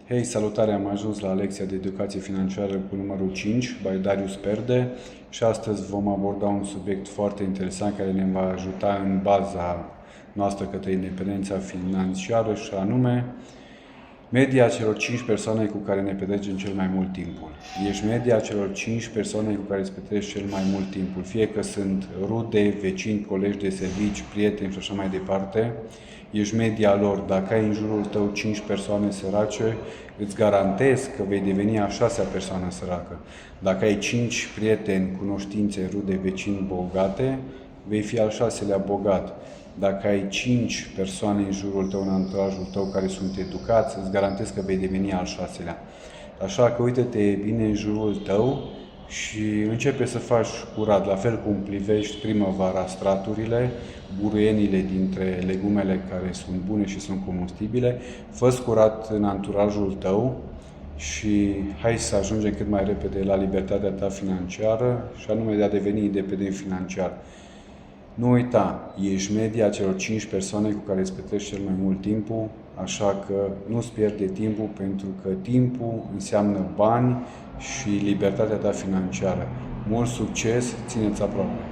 Hei, salutare! Am ajuns la lecția de educație financiară cu numărul 5, by Darius Perde, și astăzi vom aborda un subiect foarte interesant care ne va ajuta în baza noastră către independența financiară, și anume media celor 5 persoane cu care ne petrecem cel mai mult timpul. Ești media celor 5 persoane cu care îți petreci cel mai mult timpul, fie că sunt rude, vecini, colegi de servici, prieteni și așa mai departe. Ești media lor. Dacă ai în jurul tău 5 persoane sărace, îți garantez că vei deveni a 6-a persoană săracă. Dacă ai 5 prieteni, cunoștințe, rude, vecini bogate, vei fi al 6-lea bogat. Dacă ai 5 persoane în jurul tău, în anturajul tău, care sunt educați, îți garantez că vei deveni al 6-lea. Așa că uite-te bine în jurul tău și începe să faci curat, la fel cum privești primăvara straturile, buruienile dintre legumele care sunt bune și sunt combustibile, fă-ți curat în anturajul tău și hai să ajungem cât mai repede la libertatea ta financiară, și anume de a deveni independent financiar. Nu uita, ești media celor 5 persoane cu care îți petreci cel mai mult timpul, așa că nu-ți pierde timpul, pentru că timpul înseamnă bani și libertatea ta financiară. Mult succes, ține-ți aproape!